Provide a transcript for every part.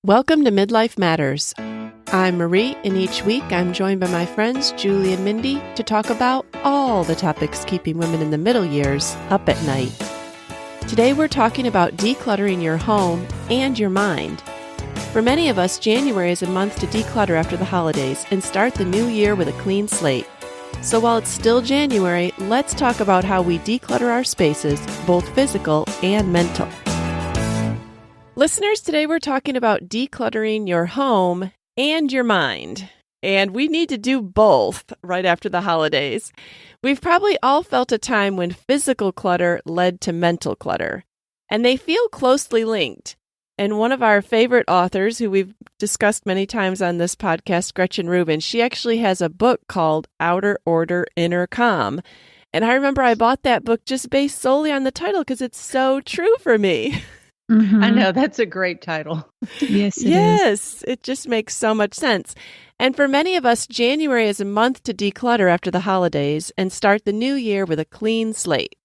Welcome to Midlife Matters. I'm Marie, and each week I'm joined by my friends Julie and Mindy to talk about all the topics keeping women in the middle years up at night. Today we're talking about decluttering your home and your mind. For many of us, January is a month to declutter after the holidays and start the new year with a clean slate. So while it's still January, let's talk about how we declutter our spaces, both physical and mental. Listeners, today we're talking about decluttering your home and your mind. And we need to do both right after the holidays. We've probably all felt a time when physical clutter led to mental clutter, and they feel closely linked. And one of our favorite authors, who we've discussed many times on this podcast, Gretchen Rubin, she actually has a book called Outer Order, Inner Calm. And I remember I bought that book just based solely on the title because it's so true for me. Mm-hmm. I know, that's a great title. Yes, it is. It just makes so much sense. And for many of us, January is a month to declutter after the holidays and start the new year with a clean slate.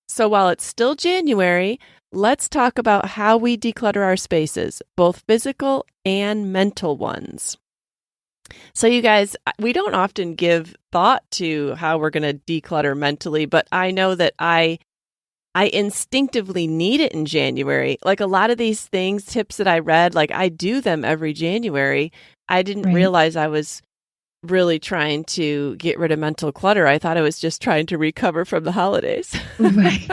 So while it's still January, let's talk about how we declutter our spaces, both physical and mental ones. So you guys, we don't often give thought to how we're going to declutter mentally, but I know that I instinctively need it in January. Like a lot of these things, tips that I read, like I do them every January. I didn't realize I was really trying to get rid of mental clutter. I thought I was just trying to recover from the holidays. Right.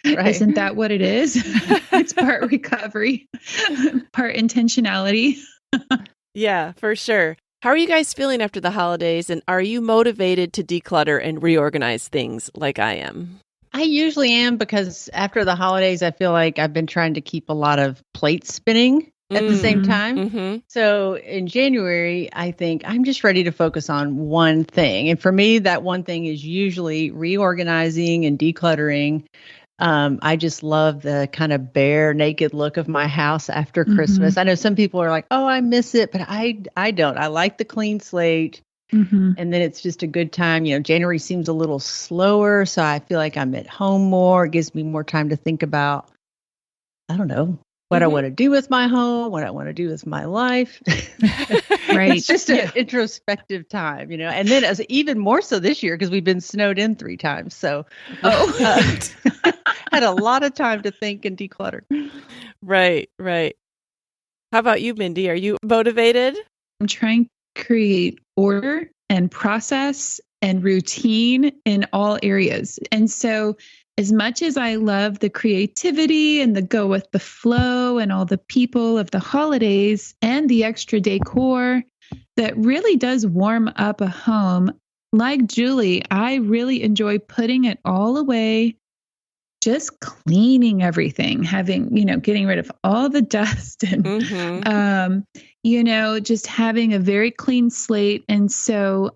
Isn't that what it is? It's part recovery, part intentionality. Yeah, for sure. How are you guys feeling after the holidays? And are you motivated to declutter and reorganize things like I am? I usually am, because after the holidays, I feel like I've been trying to keep a lot of plates spinning at the same time. Mm-hmm. So in January, I think I'm just ready to focus on one thing. And for me, that one thing is usually reorganizing and decluttering. I just love the kind of bare, naked look of my house after Christmas. I know some people are like, oh, I miss it, but I don't. I like the clean slate. Mm-hmm. And then it's just a good time. You know, January seems a little slower, so I feel like I'm at home more. It gives me more time to think about, I don't know, what I want to do with my home, what I want to do with my life. Right. It's just an introspective time, you know. And then as even more so this year, because we've been snowed in 3 times. So had a lot of time to think and declutter. Right. How about you, Mindy? Are you motivated? I'm trying to create order and process and routine in all areas. And so as much as I love the creativity and the go with the flow and all the people of the holidays and the extra decor that really does warm up a home, like Julie, I really enjoy putting it all away, just cleaning everything, getting rid of all the dust and, just having a very clean slate. And so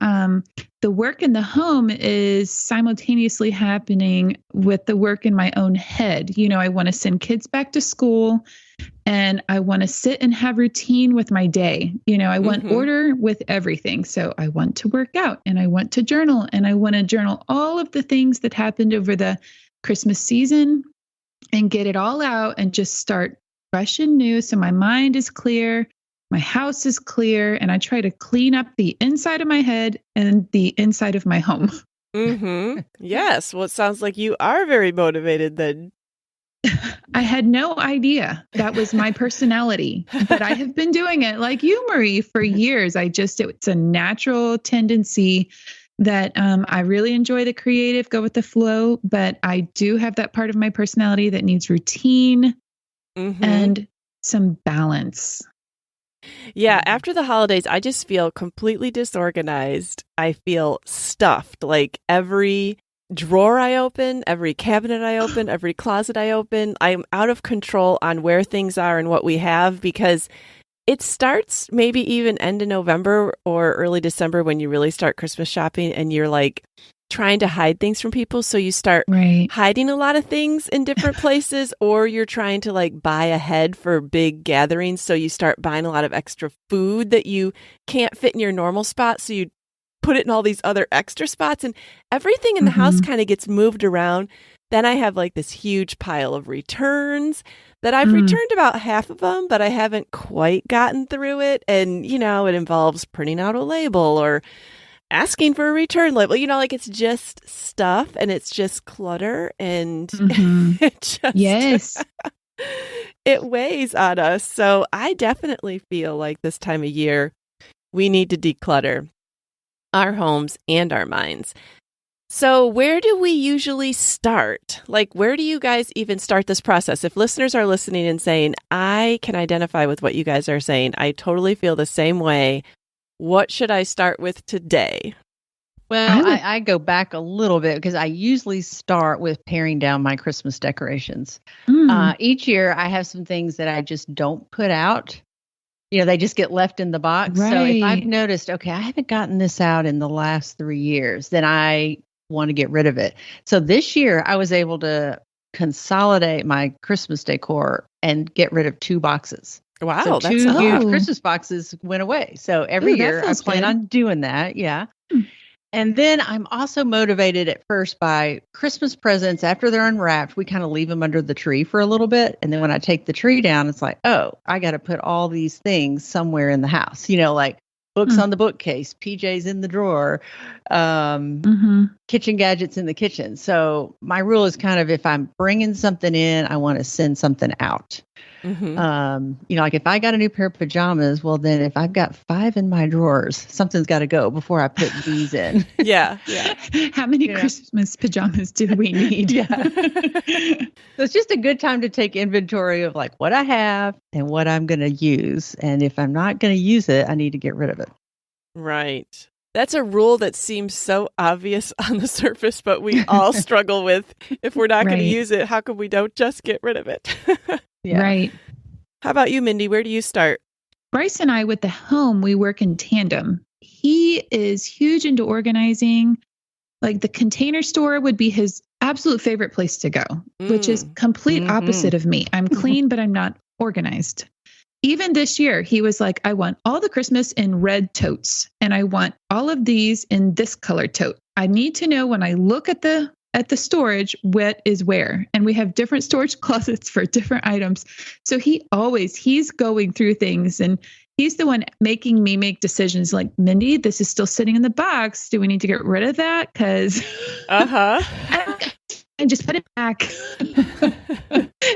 the work in the home is simultaneously happening with the work in my own head. You know, I want to send kids back to school and I want to sit and have routine with my day. You know, I want order with everything. So I want to work out and I want to journal, and I want to journal all of the things that happened over the Christmas season and get it all out and just start fresh and new. So my mind is clear, my house is clear, and I try to clean up the inside of my head and the inside of my home. Yes. Well, it sounds like you are very motivated then. I had no idea that was my personality, but I have been doing it like you, Marie, for years. It's a natural tendency that I really enjoy the creative, go with the flow, but I do have that part of my personality that needs routine and some balance. Yeah, after the holidays, I just feel completely disorganized. I feel stuffed. Like every drawer I open, every cabinet I open, every closet I open, I'm out of control on where things are and what we have, because it starts maybe even end of November or early December when you really start Christmas shopping and you're like trying to hide things from people. So you start hiding a lot of things in different places, or you're trying to like buy ahead for big gatherings. So you start buying a lot of extra food that you can't fit in your normal spot. So you put it in all these other extra spots, and everything in the house kind of gets moved around. Then I have like this huge pile of returns that I've returned about half of them, but I haven't quite gotten through it. And, it involves printing out a label or asking for a return label. Like it's just stuff and it's just clutter and it just, yes, it weighs on us. So I definitely feel like this time of year, we need to declutter our homes and our minds. So where do we usually start? Like, where do you guys even start this process? If listeners are listening and saying, I can identify with what you guys are saying, I totally feel the same way. What should I start with today? Well, I go back a little bit because I usually start with paring down my Christmas decorations. Each year I have some things that I just don't put out. They just get left in the box. Right. So if I've noticed, okay, I haven't gotten this out in the last 3 years, then I want to get rid of it. So this year I was able to consolidate my Christmas decor and get rid of 2 boxes. Wow. So that's 2 huge Christmas boxes went away. So every year I plan on doing that. Yeah. And then I'm also motivated at first by Christmas presents. After they're unwrapped, we kind of leave them under the tree for a little bit. And then when I take the tree down, it's like, oh, I got to put all these things somewhere in the house, like books on the bookcase, PJs in the drawer, kitchen gadgets in the kitchen. So my rule is kind of if I'm bringing something in, I want to send something out. Like if I got a new pair of pajamas, well, then if I've got 5 in my drawers, something's got to go before I put these in. Yeah. How many Christmas pajamas do we need? So it's just a good time to take inventory of like what I have and what I'm going to use. And if I'm not going to use it, I need to get rid of it. Right. That's a rule that seems so obvious on the surface, but we all struggle with. If we're not going to use it, how come we don't just get rid of it? Right. How about you, Mindy? Where do you start? Bryce and I, with the home, we work in tandem. He is huge into organizing. Like the Container Store would be his absolute favorite place to go, which is complete opposite of me. I'm clean, but I'm not organized. Even this year, he was like, I want all the Christmas in red totes, and I want all of these in this color tote. I need to know when I look at the storage, what is where. And we have different storage closets for different items. So he's going through things, and he's the one making me make decisions like, Mindy, this is still sitting in the box. Do we need to get rid of that? Because and just put it back.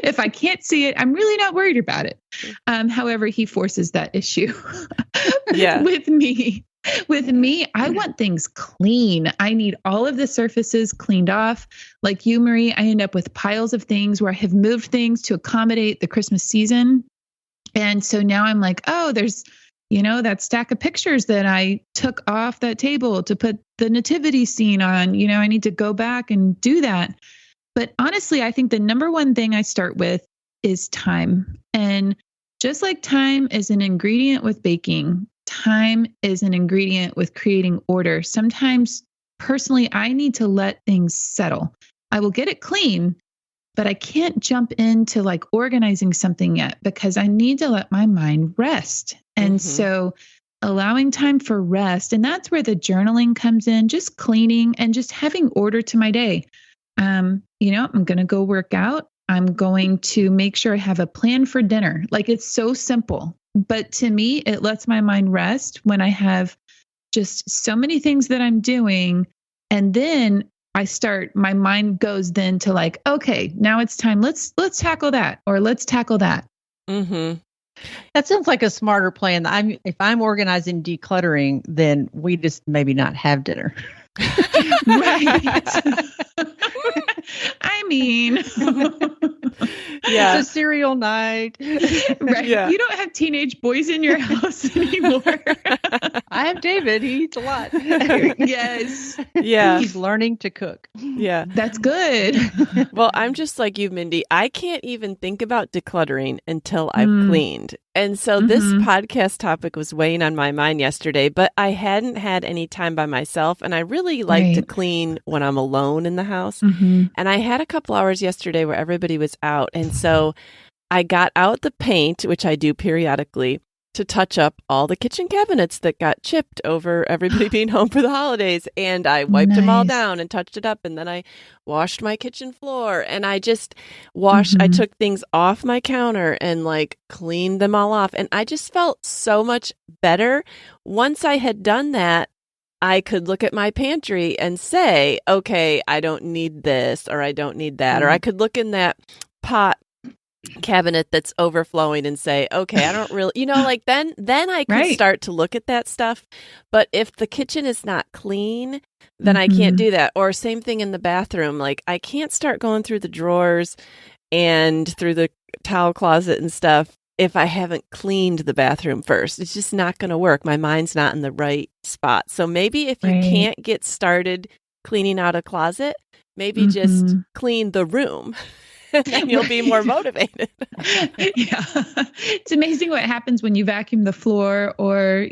If I can't see it, I'm really not worried about it. However, he forces that issue with me. With me, I want things clean. I need all of the surfaces cleaned off. Like you, Marie, I end up with piles of things where I have moved things to accommodate the Christmas season. And so now I'm like, oh, there's, that stack of pictures that I took off that table to put the nativity scene on. I need to go back and do that. But honestly, I think the number one thing I start with is time. And just like time is an ingredient with baking, time is an ingredient with creating order. Sometimes, personally, I need to let things settle. I will get it clean, but I can't jump into like organizing something yet because I need to let my mind rest. And so allowing time for rest, and that's where the journaling comes in, just cleaning and just having order to my day. I'm going to go work out. I'm going to make sure I have a plan for dinner. Like it's so simple. But to me, it lets my mind rest when I have just so many things that I'm doing. And then my mind goes then to like, okay, now it's time. Let's tackle that, or let's tackle that. That sounds like a smarter plan. If I'm organizing decluttering, then we just maybe not have dinner. Right. I mean, it's a cereal night. Right. Yeah. You don't have teenage boys in your house anymore. I have David. He eats a lot. Yes. Yeah. He's learning to cook. Yeah. That's good. Well, I'm just like you, Mindy. I can't even think about decluttering until I've cleaned. And so this podcast topic was weighing on my mind yesterday, but I hadn't had any time by myself. And I really like to clean when I'm alone in the house. And I had a couple hours yesterday where everybody was out. And so I got out the paint, which I do periodically. to touch up all the kitchen cabinets that got chipped over everybody being home for the holidays. And I wiped them all down and touched it up. And then I washed my kitchen floor, and I just I took things off my counter and like cleaned them all off. And I just felt so much better. Once I had done that, I could look at my pantry and say, okay, I don't need this, or I don't need that. Or I could look in that pot cabinet that's overflowing and say, okay, I don't really, like then I could start to look at that stuff. But if the kitchen is not clean, then I can't do that. Or same thing in the bathroom. Like I can't start going through the drawers and through the towel closet and stuff if I haven't cleaned the bathroom first. It's just not going to work. My mind's not in the right spot. So maybe if you can't get started cleaning out a closet, maybe just clean the room. And you'll be more motivated. Yeah. It's amazing what happens when you vacuum the floor or,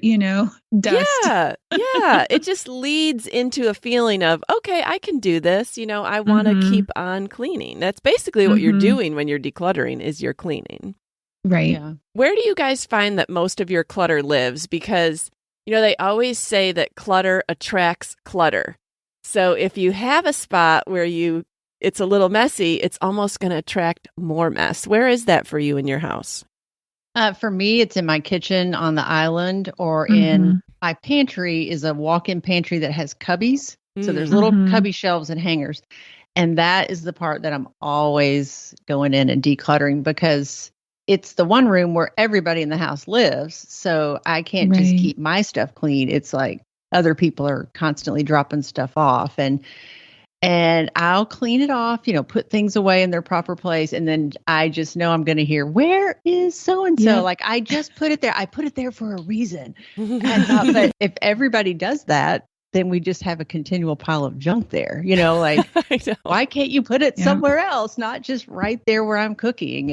dust. Yeah. It just leads into a feeling of, okay, I can do this. I want to keep on cleaning. That's basically what you're doing when you're decluttering is you're cleaning. Right. Yeah. Where do you guys find that most of your clutter lives? Because, they always say that clutter attracts clutter. So if you have a spot where it's a little messy, it's almost going to attract more mess. Where is that for you in your house? For me, it's in my kitchen on the island, or in my pantry is a walk-in pantry that has cubbies. So there's little cubby shelves and hangers. And that is the part that I'm always going in and decluttering, because it's the one room where everybody in the house lives. So I can't just keep my stuff clean. It's like other people are constantly dropping stuff off. And I'll clean it off, put things away in their proper place. And then I just know I'm going to hear, where is so-and-so? Yeah. Like, I just put it there. I put it there for a reason. But if everybody does that, then we just have a continual pile of junk there, like, why can't you put it somewhere else, not just right there where I'm cooking?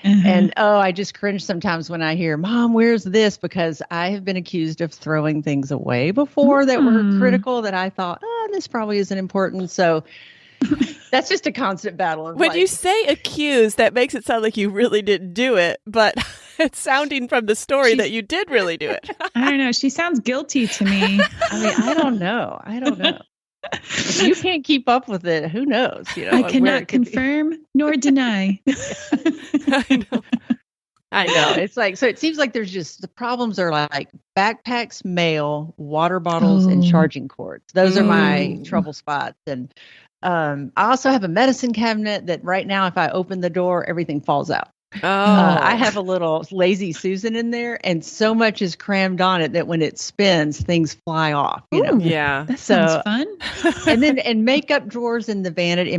And I just cringe sometimes when I hear, Mom, where's this? Because I have been accused of throwing things away before that were critical that I thought, this probably isn't important. So that's just a constant battle. When you say accused, that makes it sound like you really didn't do it, but it's sounding from the story that you did really do it. I don't know. She sounds guilty to me. I don't know. If you can't keep up with it, who knows? I cannot confirm nor deny. I know. It's like, so it seems like there's just, the problems are like backpacks, mail, water bottles, and charging cords. Those are my trouble spots. And I also have a medicine cabinet that right now, if I open the door, everything falls out. I have a little lazy Susan in there, and so much is crammed on it that when it spins, things fly off. Yeah, that sounds fun. and makeup drawers in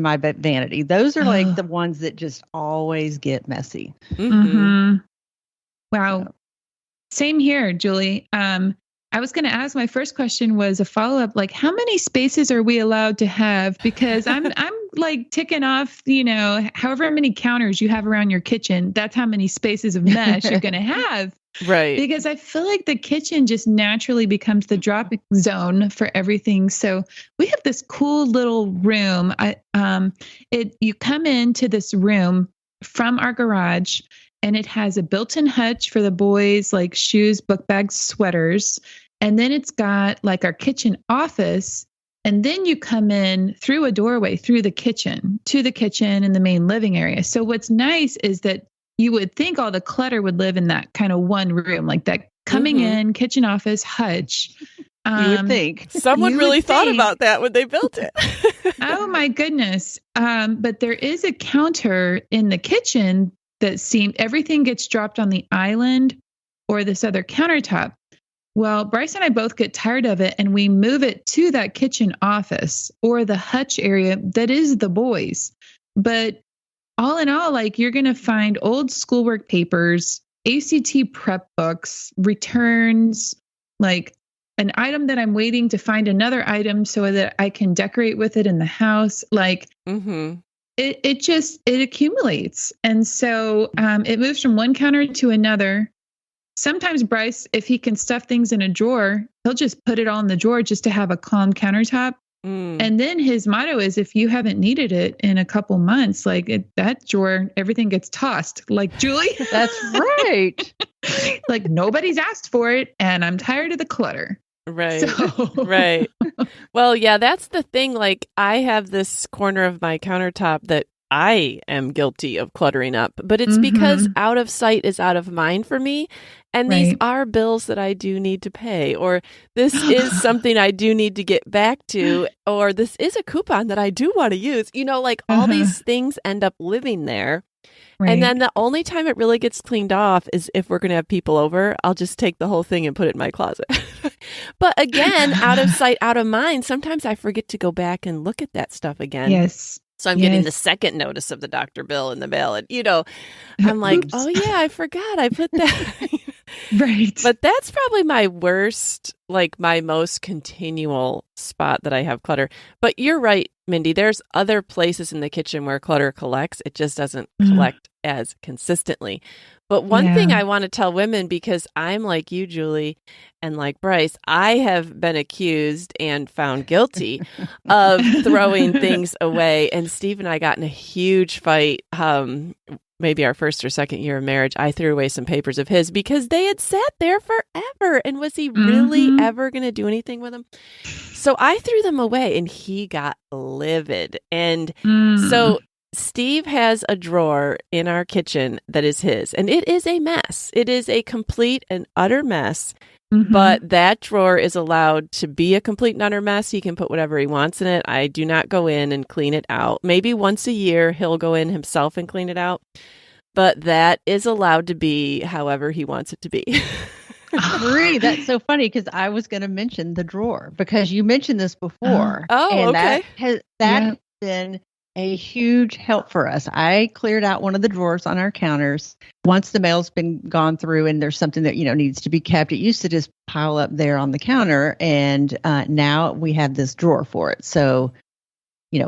my vanity. Those are like the ones that just always get messy. Wow, same here, Julie. I was going to ask, my first question was a follow-up, like, how many spaces are we allowed to have? Because I'm like ticking off, however many counters you have around your kitchen, that's how many spaces of mesh you're going to have. Right. Because I feel like the kitchen just naturally becomes the dropping zone for everything. So we have this cool little room. You come into this room from our garage, and it has a built-in hutch for the boys, like shoes, book bags, sweaters. And then it's got like our kitchen office. And then you come in through a doorway, through the kitchen, to the kitchen and the main living area. So what's nice is that you would think all the clutter would live in that kind of one room, like that coming in kitchen office hutch. You would think. Someone really thought about that when they built it. Oh my goodness. But there is a counter in the kitchen that everything gets dropped on the island or this other countertop. Well, Bryce and I both get tired of it, and we move it to that kitchen office or the hutch area that is the boys. But all in all, like, you're going to find old schoolwork papers, ACT prep books, returns, like an item that I'm waiting to find another item so that I can decorate with it in the house. Like, it accumulates. And so it moves from one counter to another. Sometimes Bryce, if he can stuff things in a drawer, he'll just put it all in the drawer just to have a calm countertop. And then his motto is, if you haven't needed it in a couple months, that drawer, everything gets tossed. Like, Julie, that's right. Like, nobody's asked for it, and I'm tired of the clutter. Right. Right. Well, yeah, that's the thing. Like, I have this corner of my countertop that I am guilty of cluttering up, but it's because out of sight is out of mind for me. And these are bills that I do need to pay, or this is something I do need to get back to, or this is a coupon that I do want to use. Like all these things end up living there. Right. And then the only time it really gets cleaned off is if we're going to have people over. I'll just take the whole thing and put it in my closet. But again, out of sight, out of mind, sometimes I forget to go back and look at that stuff again. Yes. So I'm getting the second notice of the doctor bill in the mail. And, I'm like, oh, yeah, I forgot I put that. Right. But that's probably my worst, my most continual spot that I have clutter. But you're right, Mindy. There's other places in the kitchen where clutter collects. It just doesn't collect as consistently. But one thing I want to tell women, because I'm like you, Julie, and like Bryce, I have been accused and found guilty of throwing things away. And Steve and I got in a huge fight, maybe our first or second year of marriage. I threw away some papers of his because they had sat there forever. And was he really ever going to do anything with them? So I threw them away, and he got livid. And so Steve has a drawer in our kitchen that is his, and it is a mess. It is a complete and utter mess. But that drawer is allowed to be a complete and utter mess. He can put whatever he wants in it. I do not go in and clean it out. Maybe once a year he'll go in himself and clean it out. But that is allowed to be however he wants it to be. Marie, that's so funny, because I was going to mention the drawer, because you mentioned this before. Oh, okay. That has been a huge help for us. I cleared out one of the drawers on our counters once the mail's been gone through and there's something that, needs to be kept. It used to just pile up there on the counter, and now we have this drawer for it. So,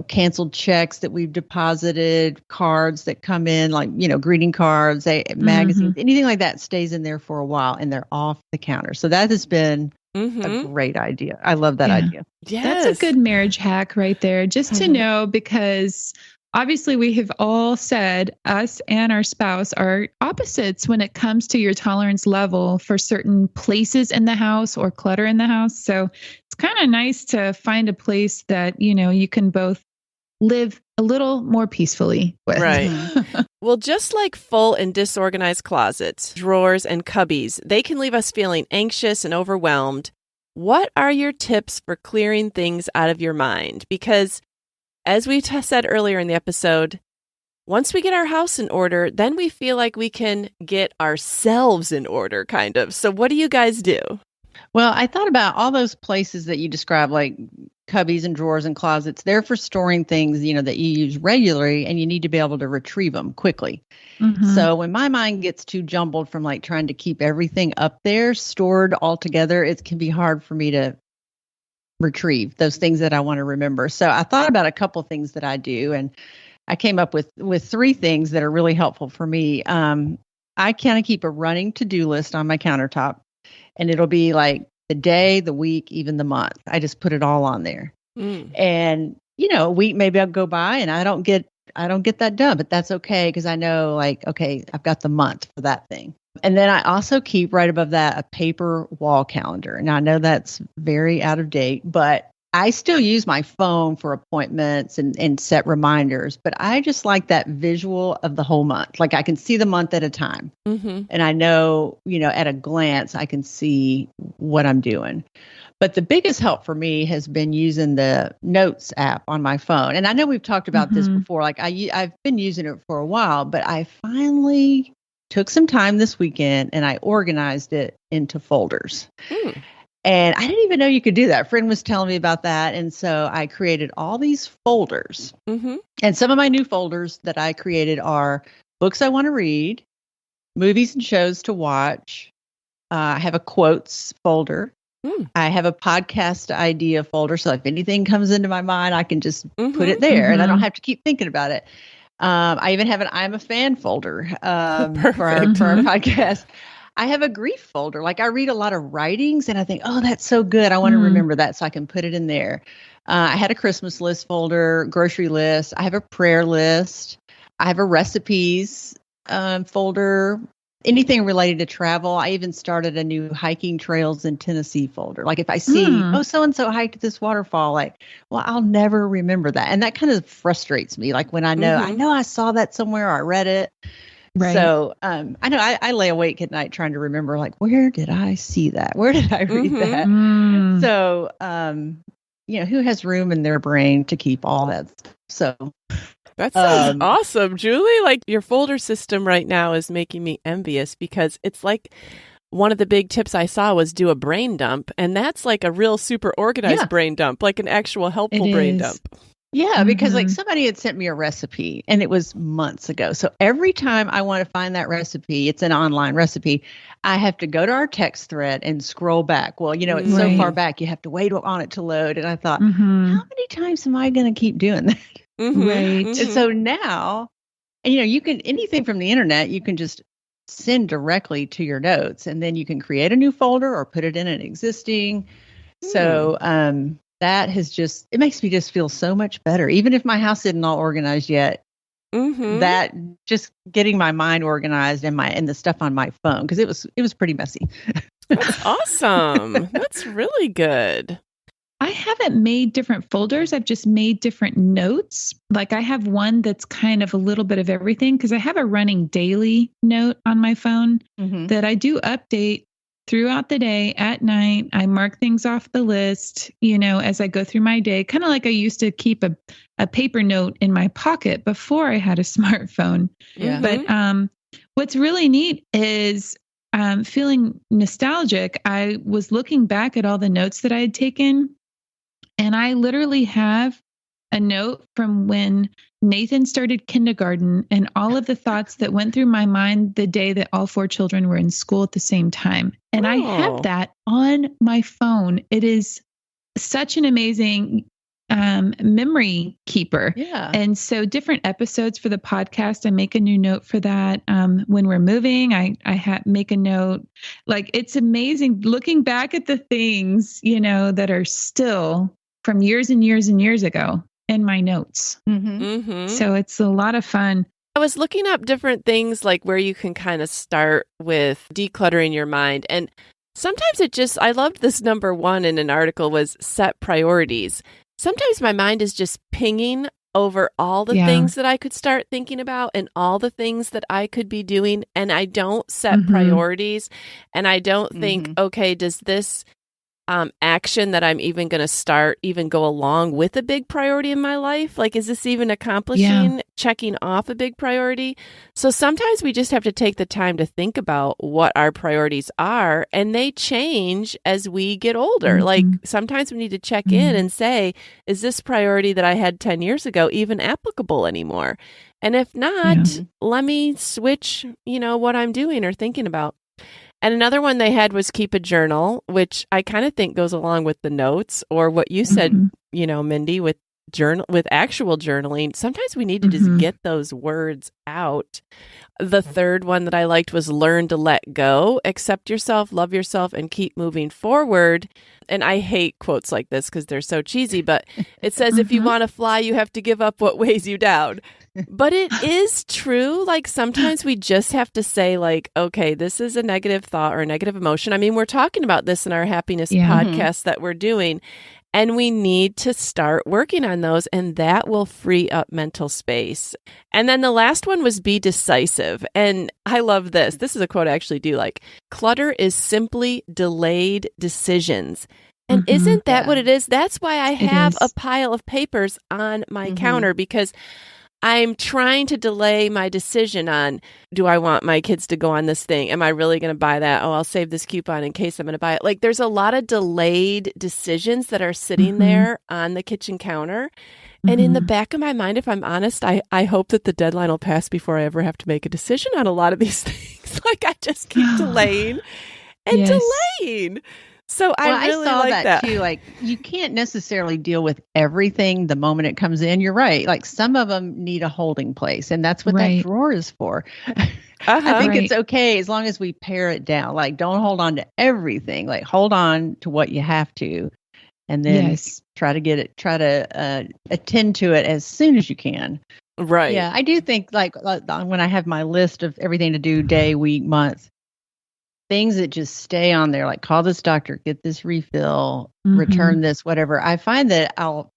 canceled checks that we've deposited, cards that come in, greeting cards, magazines, anything like that stays in there for a while, and they're off the counter. So that has been a great idea. I love that idea. Yes. That's a good marriage hack right there, just to know, because obviously we have all said us and our spouse are opposites when it comes to your tolerance level for certain places in the house or clutter in the house. So it's kind of nice to find a place that, you can both live a little more peacefully with. Right. Well, just like full and disorganized closets, drawers, and cubbies, they can leave us feeling anxious and overwhelmed. What are your tips for clearing things out of your mind? Because as we said earlier in the episode, once we get our house in order, then we feel like we can get ourselves in order, kind of. So what do you guys do? Well, I thought about all those places that you described, like cubbies and drawers and closets. They're for storing things, that you use regularly, and you need to be able to retrieve them quickly. So when my mind gets too jumbled from trying to keep everything up there stored all together, it can be hard for me to retrieve those things that I want to remember. So I thought about a couple things that I do, and I came up with 3 things that are really helpful for me. I kind of keep a running to-do list on my countertop, and it'll be like the day, the week, even the month. I just put it all on there. And, a week maybe I'll go by and I don't get that done, but that's okay, because I know okay, I've got the month for that thing. And then I also keep right above that a paper wall calendar. Now I know that's very out of date, but I still use my phone for appointments and set reminders, but I just like that visual of the whole month. Like I can see the month at a time. And I know, at a glance, I can see what I'm doing. But the biggest help for me has been using the Notes app on my phone. And I know we've talked about this before. I've been using it for a while, but I finally took some time this weekend and I organized it into folders. And I didn't even know you could do that. A friend was telling me about that. And so I created all these folders. And some of my new folders that I created are books I want to read, movies and shows to watch. I have a quotes folder. I have a podcast idea folder. So if anything comes into my mind, I can just put it there and I don't have to keep thinking about it. I even have an I'm a fan folder for our podcast. I have a grief folder. Like I read a lot of writings and I think, oh, that's so good. I want to remember that so I can put it in there. I had a Christmas list folder, grocery list. I have a prayer list. I have a recipes folder. Anything related to travel. I even started a new hiking trails in Tennessee folder. Like if I see, oh, so-and-so hiked this waterfall, like, well, I'll never remember that. And that kind of frustrates me. Like when I know I saw that somewhere or I read it. Right. So I know I lay awake at night trying to remember, like, where did I see that? Where did I read that? So, who has room in their brain to keep all that stuff? So that sounds awesome, Julie. Like your folder system right now is making me envious because it's like one of the big tips I saw was do a brain dump. And that's like a real super organized brain dump, like an actual helpful brain dump. Yeah, because like somebody had sent me a recipe and it was months ago. So every time I want to find that recipe, it's an online recipe, I have to go to our text thread and scroll back. Well, it's so far back, you have to wait on it to load. And I thought, how many times am I going to keep doing that? Right. And so now, you can, anything from the internet, you can just send directly to your notes and then you can create a new folder or put it in an existing. So, that it makes me just feel so much better. Even if my house isn't all organized yet, that just getting my mind organized and the stuff on my phone, because it was pretty messy. That's awesome. That's really good. I haven't made different folders. I've just made different notes. Like I have one that's kind of a little bit of everything because I have a running daily note on my phone that I do update throughout the day. At night, I mark things off the list, as I go through my day, kind of like I used to keep a paper note in my pocket before I had a smartphone. Yeah. But what's really neat is feeling nostalgic. I was looking back at all the notes that I had taken, and I literally have a note from when Nathan started kindergarten and all of the thoughts that went through my mind the day that all 4 children were in school at the same time. And I have that on my phone. It is such an amazing memory keeper. Yeah. And so different episodes for the podcast, I make a new note for that. When we're moving, I make a note. Like it's amazing looking back at the things, that are still from years and years and years ago in my notes. So it's a lot of fun. I was looking up different things like where you can kind of start with decluttering your mind. And sometimes I loved this number 1 in an article was set priorities. Sometimes my mind is just pinging over all the things that I could start thinking about and all the things that I could be doing. And I don't set priorities. And I don't think, okay, does this action that I'm even going to start even go along with a big priority in my life? Like, is this even accomplishing checking off a big priority? So sometimes we just have to take the time to think about what our priorities are, and they change as we get older. Like sometimes we need to check in and say, is this priority that I had 10 years ago even applicable anymore? And if not, let me switch, what I'm doing or thinking about. And another one they had was keep a journal, which I kind of think goes along with the notes or what you said, Mindy, with actual journaling. Sometimes we need to just get those words out. The third one that I liked was learn to let go, accept yourself, love yourself, and keep moving forward. And I hate quotes like this because they're so cheesy, but it says, if you want to fly, you have to give up what weighs you down. But it is true. Like sometimes we just have to say like, okay, this is a negative thought or a negative emotion. I mean, we're talking about this in our happiness podcast that we're doing, and we need to start working on those, and that will free up mental space. And then the last one was be decisive. And I love this. This is a quote I actually do like. Clutter is simply delayed decisions. And isn't that what it is? That's why I have a pile of papers on my counter, because I'm trying to delay my decision on, do I want my kids to go on this thing? Am I really going to buy that? Oh, I'll save this coupon in case I'm going to buy it. Like there's a lot of delayed decisions that are sitting there on the kitchen counter. And in the back of my mind, if I'm honest, I hope that the deadline will pass before I ever have to make a decision on a lot of these things. Like I just keep delaying and delaying. So I really saw like that too. Like you can't necessarily deal with everything the moment it comes in. You're right. Like some of them need a holding place, and that's what that drawer is for. I think it's okay as long as we pare it down. Like, don't hold on to everything. Like, hold on to what you have to, and then try to attend to it as soon as you can. Right. Yeah, I do think like when I have my list of everything to do, day, week, month, things that just stay on there, like call this doctor, get this refill, return this, whatever. I find that I'll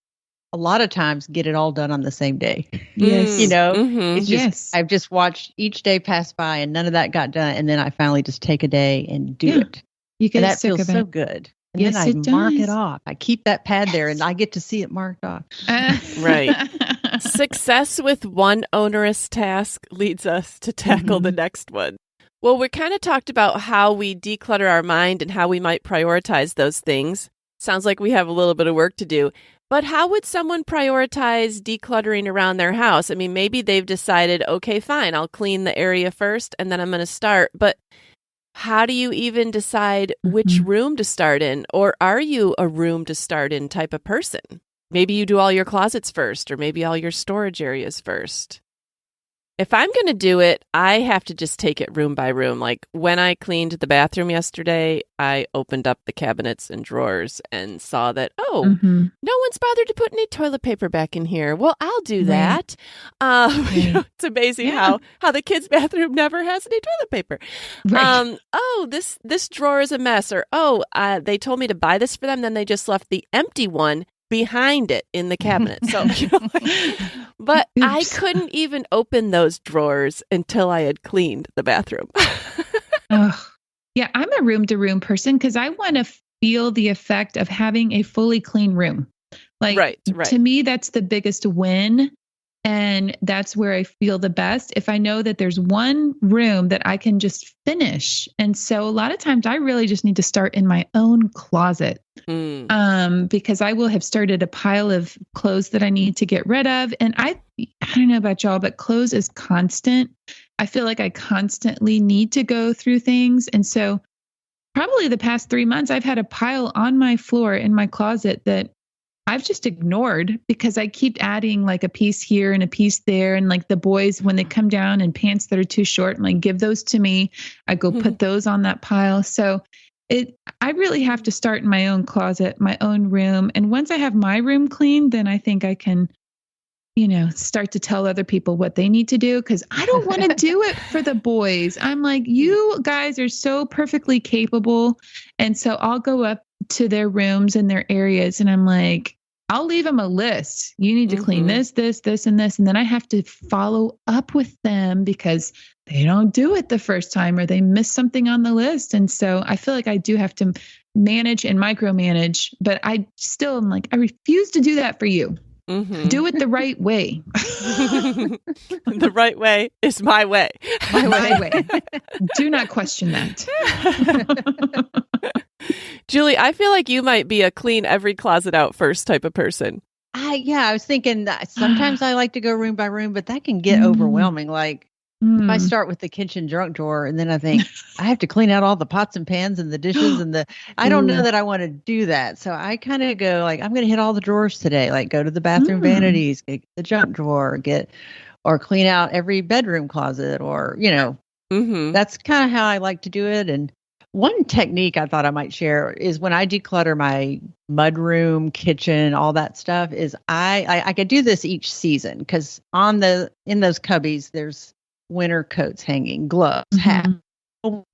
a lot of times get it all done on the same day. Yes. It's just, I've just watched each day pass by and none of that got done. And then I finally just take a day and do it. You get that feels so good. And then I mark it off. I keep that pad there and I get to see it marked off. Right. Success with one onerous task leads us to tackle the next one. Well, we kind of talked about how we declutter our mind and how we might prioritize those things. Sounds like we have a little bit of work to do. But how would someone prioritize decluttering around their house? I mean, maybe they've decided, okay, fine, I'll clean the area first and then I'm going to start. But how do you even decide which room to start in? Or are you a room to start in type of person? Maybe you do all your closets first, or maybe all your storage areas first. If I'm going to do it, I have to just take it room by room. Like when I cleaned the bathroom yesterday, I opened up the cabinets and drawers and saw that, no one's bothered to put any toilet paper back in here. Well, I'll do that. It's amazing how the kids' bathroom never has any toilet paper. Right. This drawer is a mess. Or, they told me to buy this for them. Then they just left the empty one behind it in the cabinet. So, but I couldn't even open those drawers until I had cleaned the bathroom. Yeah, I'm a room to room person because I want to feel the effect of having a fully clean room. Like to me, that's the biggest win. And that's where I feel the best. If I know that there's one room that I can just finish. And so a lot of times I really just need to start in my own closet. Because I will have started a pile of clothes that I need to get rid of. And I don't know about y'all, but clothes is constant. I feel like I constantly need to go through things. And so probably the past 3 months, I've had a pile on my floor in my closet that I've just ignored because I keep adding like a piece here and a piece there. And like the boys, when they come down in pants that are too short, I'm like, give those to me. I go put those on that pile. So I really have to start in my own closet, my own room. And once I have my room clean, then I think I can, start to tell other people what they need to do. Cause I don't want to do it for the boys. I'm like, you guys are so perfectly capable. And so I'll go up to their rooms and their areas. And I'm like, I'll leave them a list. You need to clean this, and this. And then I have to follow up with them because they don't do it the first time or they miss something on the list. And so I feel like I do have to manage and micromanage, but I still am like, I refuse to do that for you. Do it the right way. The right way is my way. My way. Do not question that. Julie, I feel like you might be a clean every closet out first type of person. I was thinking that sometimes I like to go room by room, but that can get overwhelming. Like if I start with the kitchen junk drawer and then I think I have to clean out all the pots and pans and the dishes and I don't know that I want to do that. So I kind of go like, I'm going to hit all the drawers today, like go to the bathroom vanities, get the junk drawer, or clean out every bedroom closet or, that's kind of how I like to do it. And one technique I thought I might share is when I declutter my mudroom, kitchen, all that stuff is I could do this each season because in those cubbies, there's winter coats hanging, gloves, hats.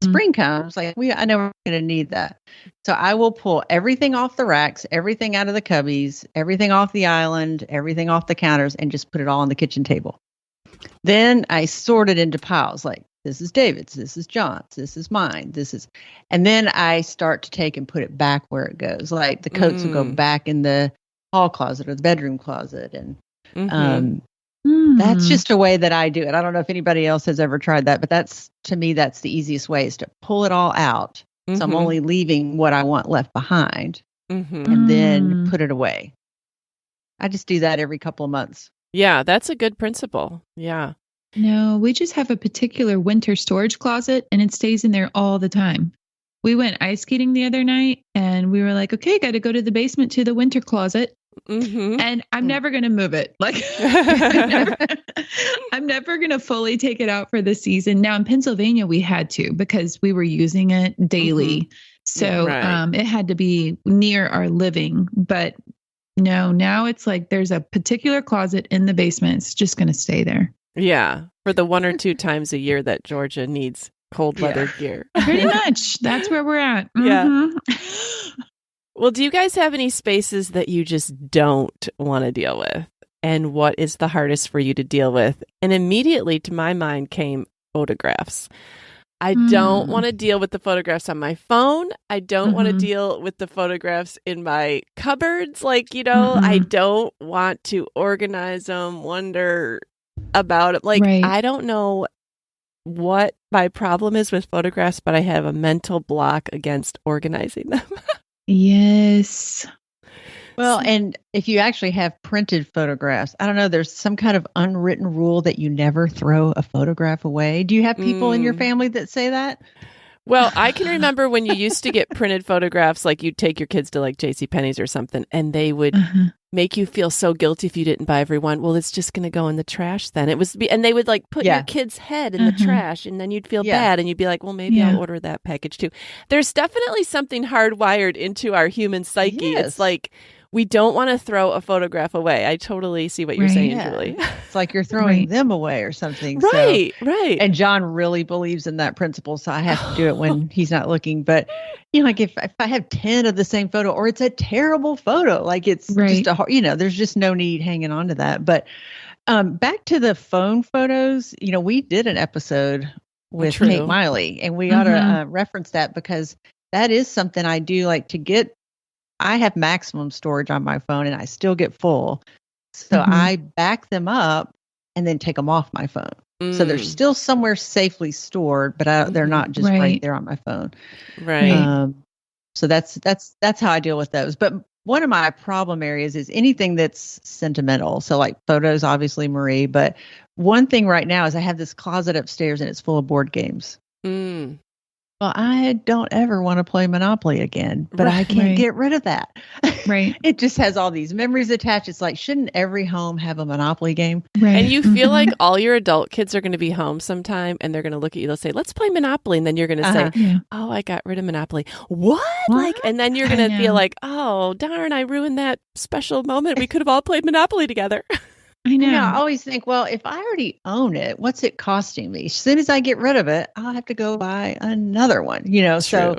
Spring comes, I know we're going to need that. So I will pull everything off the racks, everything out of the cubbies, everything off the island, everything off the counters, and just put it all on the kitchen table. Then I sort it into piles like, this is David's, this is John's, this is mine, and then I start to take and put it back where it goes. Like the coats will go back in the hall closet or the bedroom closet. And that's just a way that I do it. I don't know if anybody else has ever tried that, but to me, that's the easiest way is to pull it all out. So I'm only leaving what I want left behind and then put it away. I just do that every couple of months. Yeah, that's a good principle. Yeah. No, we just have a particular winter storage closet and it stays in there all the time. We went ice skating the other night and we were like, okay, got to go to the basement to the winter closet. And I'm never going to move it. Like, I'm never going to fully take it out for the season. Now in Pennsylvania, we had to because we were using it daily. So it had to be near our living. But no, now it's like there's a particular closet in the basement. It's just going to stay there. Yeah. For the 1 or 2 times a year that Georgia needs cold weather gear. Pretty much. That's where we're at. Yeah. Well, do you guys have any spaces that you just don't want to deal with? And what is the hardest for you to deal with? And immediately to my mind came photographs. I don't want to deal with the photographs on my phone. I don't want to deal with the photographs in my cupboards. Like, I don't want to organize them, wonder about it. Like, I don't know what my problem is with photographs, but I have a mental block against organizing them. Yes. Well, and if you actually have printed photographs, I don't know, there's some kind of unwritten rule that you never throw a photograph away. Do you have people in your family that say that? Well, I can remember when you used to get printed photographs, like you'd take your kids to like JCPenney's or something, and they would make you feel so guilty if you didn't buy everyone. Well, it's just going to go in the trash then. And they would like put your kid's head in the trash, and then you'd feel bad, and you'd be like, well, maybe I'll order that package too. There's definitely something hardwired into our human psyche. Yes. It's like, we don't want to throw a photograph away. I totally see what you're saying, Julie. It's like you're throwing them away or something. Right. And John really believes in that principle, so I have to do it when he's not looking. But, like if I have 10 of the same photo, or it's a terrible photo, like it's just there's just no need hanging on to that. But back to the phone photos, we did an episode with Kate Miley, and we ought to reference that because that is something I do like to get. I have maximum storage on my phone and I still get full. So I back them up and then take them off my phone. So they're still somewhere safely stored, but they're not just right there on my phone. Right. So that's how I deal with those. But one of my problem areas is anything that's sentimental. So like photos, obviously Marie, but one thing right now is I have this closet upstairs and it's full of board games. Well, I don't ever want to play Monopoly again, but I can't get rid of that. Right. It just has all these memories attached. It's like, shouldn't every home have a Monopoly game? Right. And you feel like all your adult kids are going to be home sometime and they're going to look at you. They'll say, let's play Monopoly. And then you're going to say, oh, I got rid of Monopoly. What? And then you're going to feel like, oh, darn, I ruined that special moment. We could have all played Monopoly together. I know. I always think, well, if I already own it, what's it costing me? As soon as I get rid of it, I'll have to go buy another one, so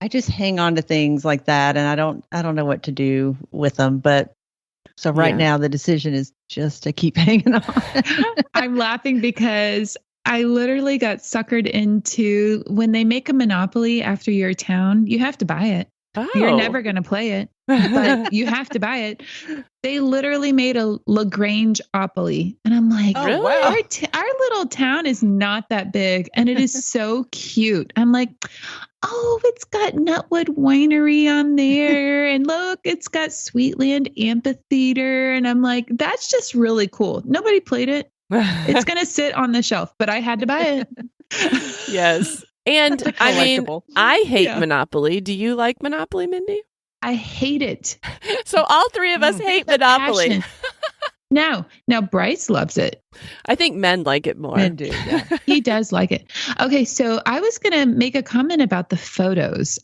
I just hang on to things like that. And I don't know what to do with them. But so right now the decision is just to keep hanging on. I'm laughing because I literally got suckered into when they make a Monopoly after your town, you have to buy it. Oh. You're never going to play it, but you have to buy it. They literally made a LaGrange-opoly. And I'm like, really? Wow. Our little town is not that big. And it is so cute. I'm like, oh, it's got Nutwood Winery on there. And look, it's got Sweetland Amphitheater. And I'm like, that's just really cool. Nobody played it. It's going to sit on the shelf, but I had to buy it. Yes. And I mean, I hate Monopoly. Do you like Monopoly, Mindy? I hate it. So all three of us hate Monopoly. Now Bryce loves it. I think men like it more. Men do, yeah. He does like it. Okay, so I was going to make a comment about the photos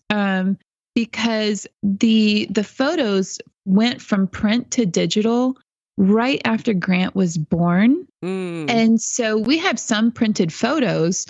because the photos went from print to digital right after Grant was born. And so we have some printed photos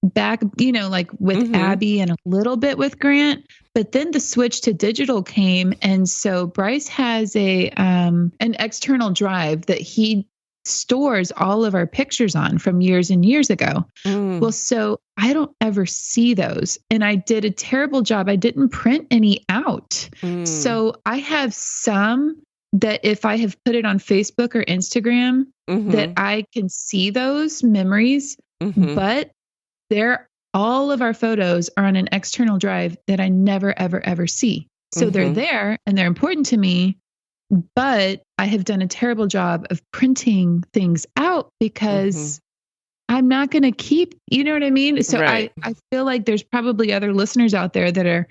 back, like with Abby and a little bit with Grant, but then the switch to digital came. And so Bryce has an external drive that he stores all of our pictures on from years and years ago. Well, so I don't ever see those. And I did a terrible job. I didn't print any out. So I have some that if I have put it on Facebook or Instagram, that I can see those memories, but all of our photos are on an external drive that I never, ever, ever see. So they're there and they're important to me, but I have done a terrible job of printing things out because I'm not going to keep, you know what I mean? So I feel like there's probably other listeners out there that are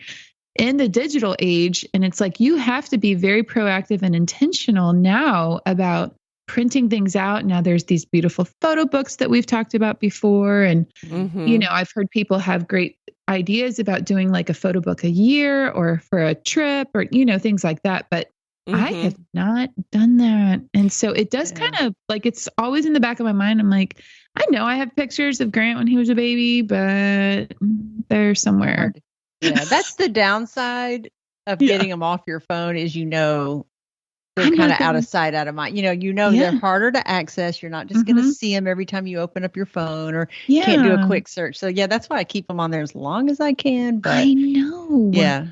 in the digital age. And it's like, you have to be very proactive and intentional now about printing things out. Now there's these beautiful photo books that we've talked about before. And, I've heard people have great ideas about doing like a photo book a year or for a trip or, things like that. But I have not done that. And so it does kind of like, it's always in the back of my mind. I'm like, I know I have pictures of Grant when he was a baby, but they're somewhere. Yeah, that's the downside of getting them off your phone is, they're kind of out of sight, out of mind. They're harder to access. You're not just going to see them every time you open up your phone or can't do a quick search. So that's why I keep them on there as long as I can. But I know. Yeah.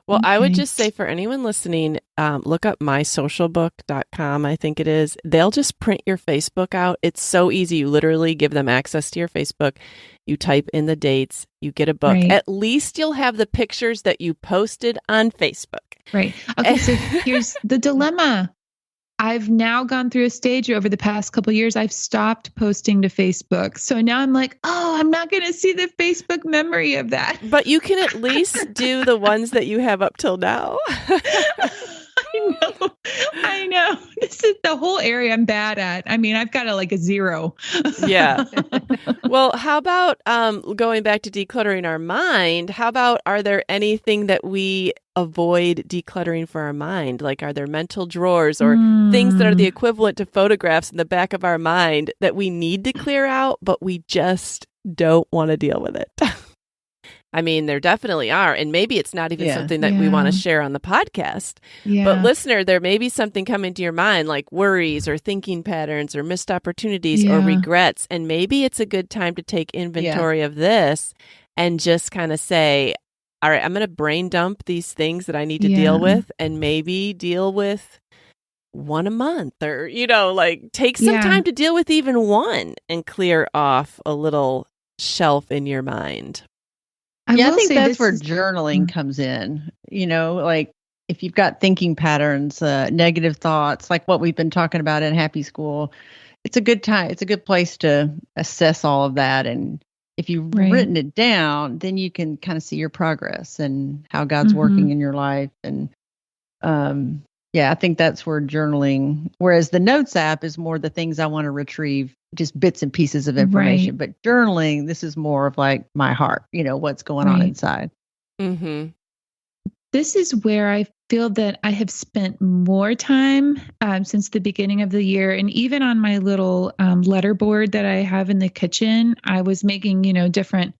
Well, I would just say for anyone listening, look up mysocialbook.com, I think it is. They'll just print your Facebook out. It's so easy. You literally give them access to your Facebook. You type in the dates. You get a book. Right. At least you'll have the pictures that you posted on Facebook. Right. Okay, so here's the dilemma. I've now gone through a stage over the past couple of years. I've stopped posting to Facebook. So now I'm like, I'm not going to see the Facebook memory of that. But you can at least do the ones that you have up till now. I know. This is the whole area I'm bad at. I mean, I've got a 0. Yeah. Well, how about going back to decluttering our mind? How about, are there anything that we avoid decluttering for our mind? Like, are there mental drawers or things that are the equivalent to photographs in the back of our mind that we need to clear out, but we just don't want to deal with it? I mean, there definitely are. And maybe it's not even something that we want to share on the podcast. Yeah. But listener, there may be something coming to your mind like worries or thinking patterns or missed opportunities or regrets. And maybe it's a good time to take inventory of this and just kind of say, all right, I'm going to brain dump these things that I need to deal with and maybe deal with one a month or, take some time to deal with even one and clear off a little shelf in your mind. I think that's where journaling comes in, like if you've got thinking patterns, negative thoughts, like what we've been talking about in Happy School, it's a good time. It's a good place to assess all of that. And if you've written it down, then you can kind of see your progress and how God's working in your life. And I think that's where journaling, whereas the Notes app is more the things I want to retrieve, just bits and pieces of information. But journaling, this is more of like my heart, what's going on inside. Mm-hmm. This is where I feel that I have spent more time since the beginning of the year. And even on my little letter board that I have in the kitchen, I was making, different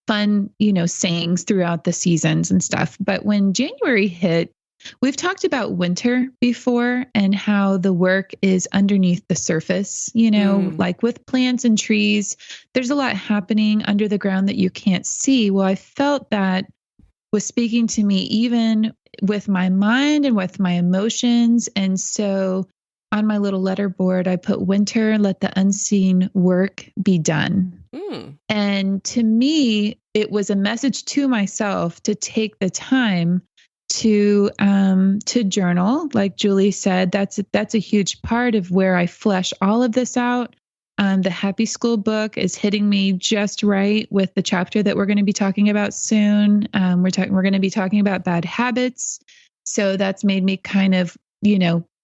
fun, sayings throughout the seasons and stuff. But when January hit, we've talked about winter before and how the work is underneath the surface, like with plants and trees, there's a lot happening under the ground that you can't see. Well, I felt that was speaking to me even with my mind and with my emotions. And so on my little letter board, I put winter, let the unseen work be done. And to me, it was a message to myself to take the time to journal. Like Julie said, that's a huge part of where I flesh all of this out. The Happy School book is hitting me just right with the chapter that we're going to be talking about soon. We're going to be talking about bad habits. So that's made me kind of,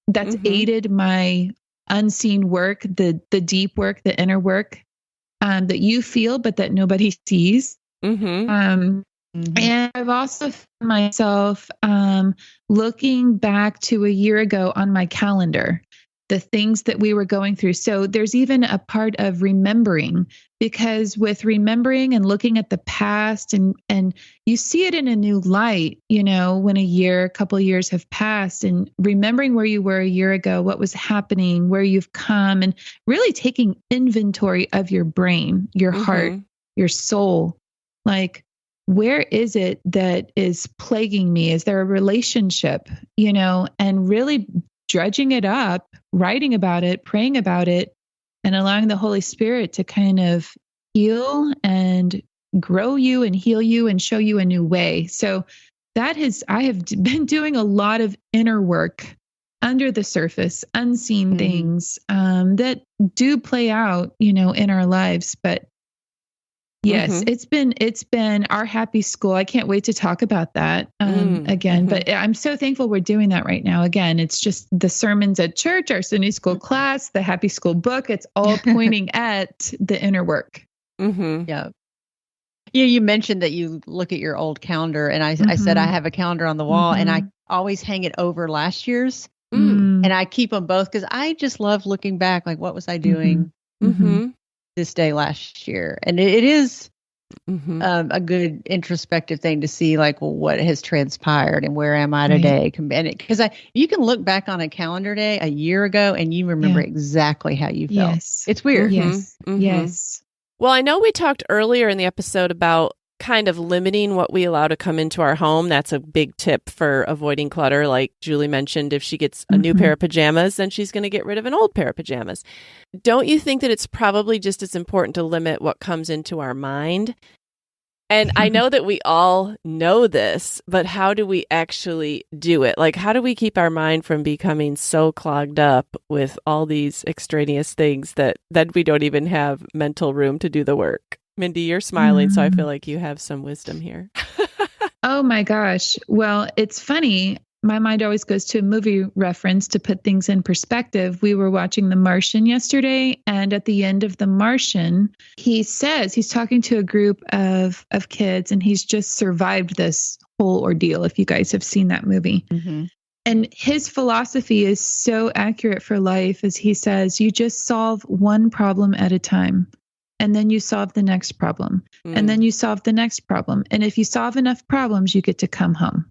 that's aided my unseen work, the deep work, the inner work that you feel, but that nobody sees. And I've also found myself looking back to a year ago on my calendar, the things that we were going through. So there's even a part of remembering, because with remembering and looking at the past and you see it in a new light, when a couple of years have passed, and remembering where you were a year ago, what was happening, where you've come, and really taking inventory of your brain, your heart, your soul, like, where is it that is plaguing me? Is there a relationship, and really dredging it up, writing about it, praying about it, and allowing the Holy Spirit to kind of heal and grow you and heal you and show you a new way. So I have been doing a lot of inner work under the surface, unseen things that do play out, in our lives, but Yes, it's been our happy school. I can't wait to talk about that again. But I'm so thankful we're doing that right now. Again, it's just the sermons at church, our Sunday school class, the happy school book. It's all pointing at the inner work. Yeah. You mentioned that you look at your old calendar, and I said I have a calendar on the wall, and I always hang it over last year's, and I keep them both because I just love looking back. Like, what was I doing this day last year? And it is a good introspective thing to see, like, well, what has transpired and where am I today? Because you can look back on a calendar day a year ago and you remember exactly how you felt. Yes. It's weird. Yes. Well, I know we talked earlier in the episode about kind of limiting what we allow to come into our home. That's a big tip for avoiding clutter. Like Julie mentioned, if she gets a new pair of pajamas, then she's going to get rid of an old pair of pajamas. Don't you think that it's probably just as important to limit what comes into our mind? And I know that we all know this, but how do we actually do it? Like, how do we keep our mind from becoming so clogged up with all these extraneous things that we don't even have mental room to do the work? Mindy, you're smiling, so I feel like you have some wisdom here. Oh my gosh. Well, it's funny. My mind always goes to a movie reference to put things in perspective. We were watching The Martian yesterday, and at the end of The Martian, he says he's talking to a group of kids, and he's just survived this whole ordeal, if you guys have seen that movie. And his philosophy is so accurate for life, as he says, you just solve one problem at a time. And then you solve the next problem. And then you solve the next problem. And if you solve enough problems, you get to come home.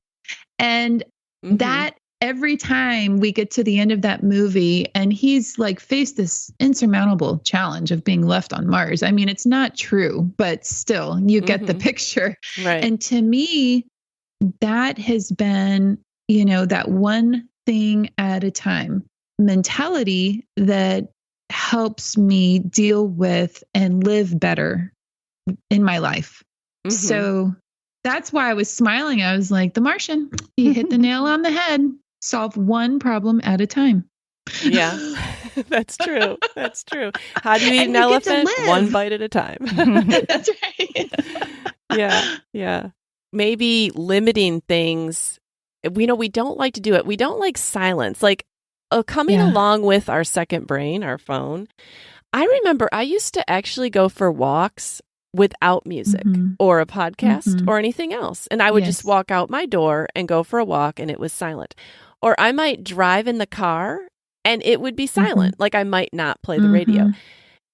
And that every time we get to the end of that movie and he's like faced this insurmountable challenge of being left on Mars. I mean, it's not true, but still you get the picture. Right. And to me, that has been, that one thing at a time mentality that helps me deal with and live better in my life. So that's why I was smiling. I was like, The Martian, he hit the nail on the head. Solve one problem at a time. Yeah, that's true. That's true. How do you eat an elephant? One bite at a time. That's right. Yeah. Maybe limiting things. We don't like to do it. We don't like silence. Like coming along with our second brain, our phone. I remember I used to actually go for walks without music or a podcast or anything else. And I would just walk out my door and go for a walk and it was silent. Or I might drive in the car and it would be silent. Like I might not play the radio.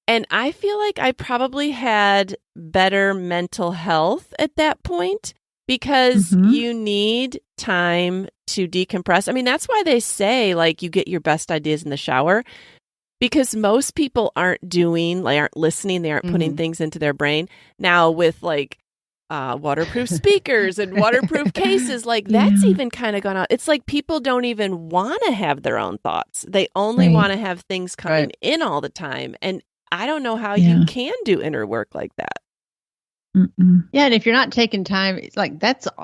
And I feel like I probably had better mental health at that point because you need time to decompress. I mean, that's why they say like you get your best ideas in the shower. Because most people aren't listening, they aren't putting things into their brain. Now with like waterproof speakers and waterproof cases, like that's even kind of gone out. It's like people don't even want to have their own thoughts. They only want to have things coming in all the time. And I don't know how you can do inner work like that. Yeah, and if you're not taking time, it's like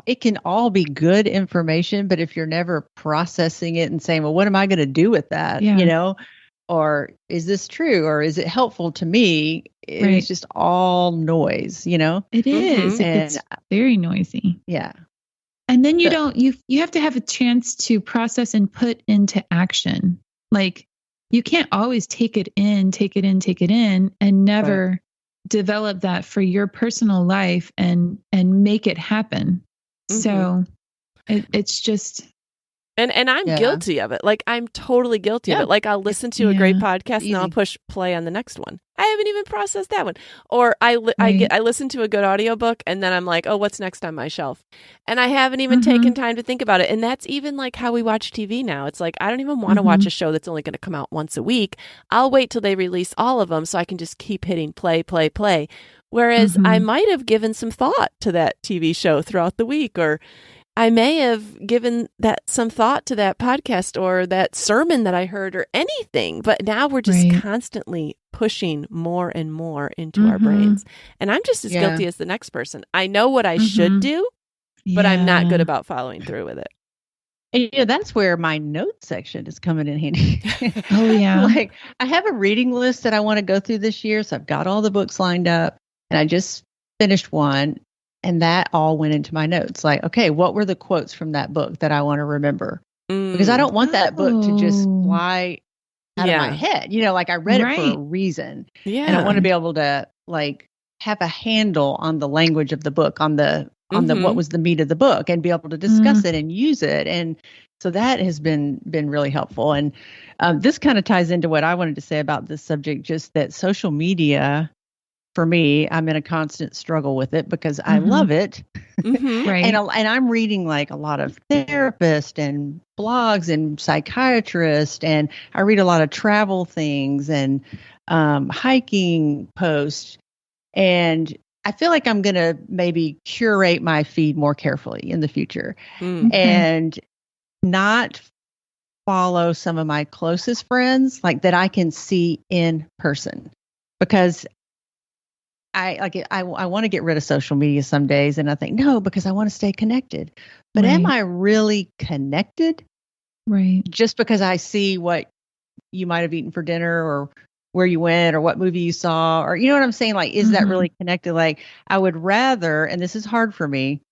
it can all be good information, but if you're never processing it and saying, well, what am I going to do with that? Or is this true? Or is it helpful to me? It's just all noise, It is. It's very noisy. Yeah. And then you have to have a chance to process and put into action. Like you can't always take it in, and never develop that for your personal life and make it happen. So it's just... And I'm guilty of it. Like, I'm totally guilty of it. Like, I'll listen to a great podcast and I'll push play on the next one. I haven't even processed that one. Or I listen to a good audiobook and then I'm like, oh, what's next on my shelf? And I haven't even taken time to think about it. And that's even like how we watch TV now. It's like, I don't even want to watch a show that's only going to come out once a week. I'll wait till they release all of them so I can just keep hitting play. Whereas I might have given some thought to that TV show throughout the week, or I may have given that some thought to that podcast or that sermon that I heard or anything, but now we're just constantly pushing more and more into our brains. And I'm just as guilty as the next person. I know what I should do, but I'm not good about following through with it. And that's where my notes section is coming in handy. Oh, yeah. Like I have a reading list that I want to go through this year. So I've got all the books lined up and I just finished one, and that all went into my notes. Like, okay, what were the quotes from that book that I want to remember? Because I don't want that book to just fly out of my head. Like I read it for a reason. Yeah. And I want to be able to like have a handle on the language of the book, on the what was the meat of the book, and be able to discuss it and use it. And so that has been really helpful. And this kind of ties into what I wanted to say about this subject, just that social media, for me, I'm in a constant struggle with it because I love it. Right. And I'm reading like a lot of therapists and blogs and psychiatrists, and I read a lot of travel things and hiking posts. And I feel like I'm going to maybe curate my feed more carefully in the future and not follow some of my closest friends like that I can see in person, because I want to get rid of social media some days, and I think, no, because I want to stay connected. But am I really connected? Right. Just because I see what you might have eaten for dinner, or where you went, or what movie you saw, or you know what I'm saying? Like, is that really connected? Like, I would rather, and this is hard for me,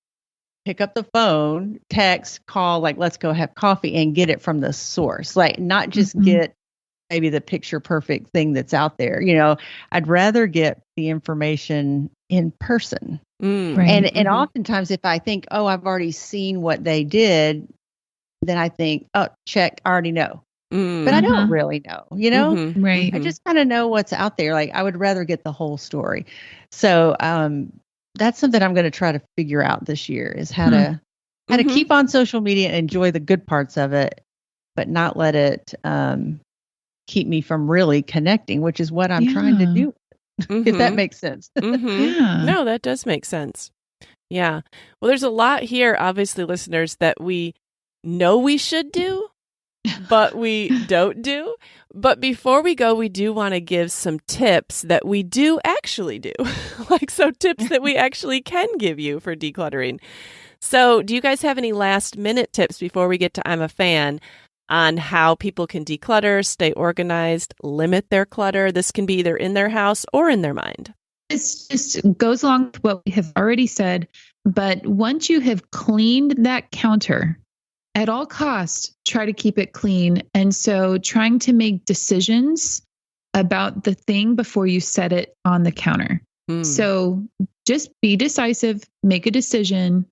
pick up the phone, text, call, like, let's go have coffee, and get it from the source. Like, not just get maybe the picture perfect thing that's out there. I'd rather get the information in person. Right. And oftentimes if I think, oh, I've already seen what they did, then I think, oh, check, I already know. But I don't really know, Right. I just kind of know what's out there. Like, I would rather get the whole story. So that's something I'm going to try to figure out this year, is how to keep on social media and enjoy the good parts of it, but not let it keep me from really connecting, which is what I'm trying to do. If that makes sense. Yeah. No, that does make sense. Yeah. Well, there's a lot here, obviously, listeners, that we know we should do, but we don't do. But before we go, we do want to give some tips that we do actually do. Tips that we actually can give you for decluttering. So do you guys have any last minute tips before we get to I'm a fan on how people can declutter, stay organized, limit their clutter? This can be either in their house or in their mind. This just goes along with what we have already said. But once you have cleaned that counter, at all costs, try to keep it clean. And so trying to make decisions about the thing before you set it on the counter. So just be decisive, make a decision,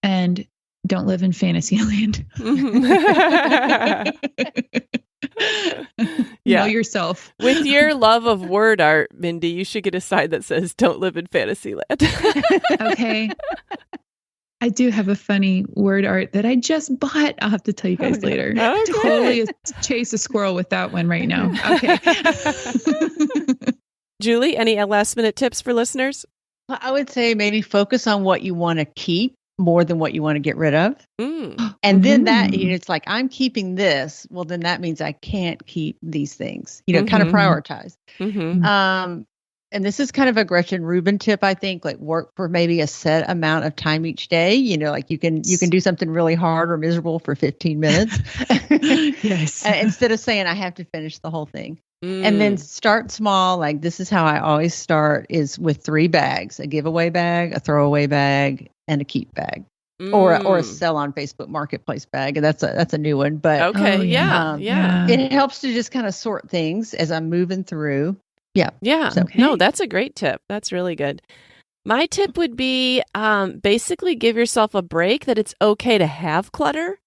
and don't live in fantasy land. Know yourself. With your love of word art, Mindy, you should get a sign that says, don't live in fantasy land. Okay. I do have a funny word art that I just bought. I'll have to tell you guys later. Okay. Totally chase a squirrel with that one right now. Okay. Julie, any last minute tips for listeners? I would say maybe focus on what you want to keep more than what you want to get rid of. And then that, it's like, I'm keeping this. Well, then that means I can't keep these things, kind of prioritize. And this is kind of a Gretchen Rubin tip, I think, like work for maybe a set amount of time each day. Like you can do something really hard or miserable for 15 minutes. Yes. Instead of saying I have to finish the whole thing. And then start small. Like, this is how I always start, is with 3 bags: a giveaway bag, a throwaway bag, and a keep bag. Or a sell on Facebook Marketplace bag. And that's a new one. But okay. It helps to just kind of sort things as I'm moving through. Yeah. So, no, that's a great tip. That's really good. My tip would be basically give yourself a break, that it's okay to have clutter.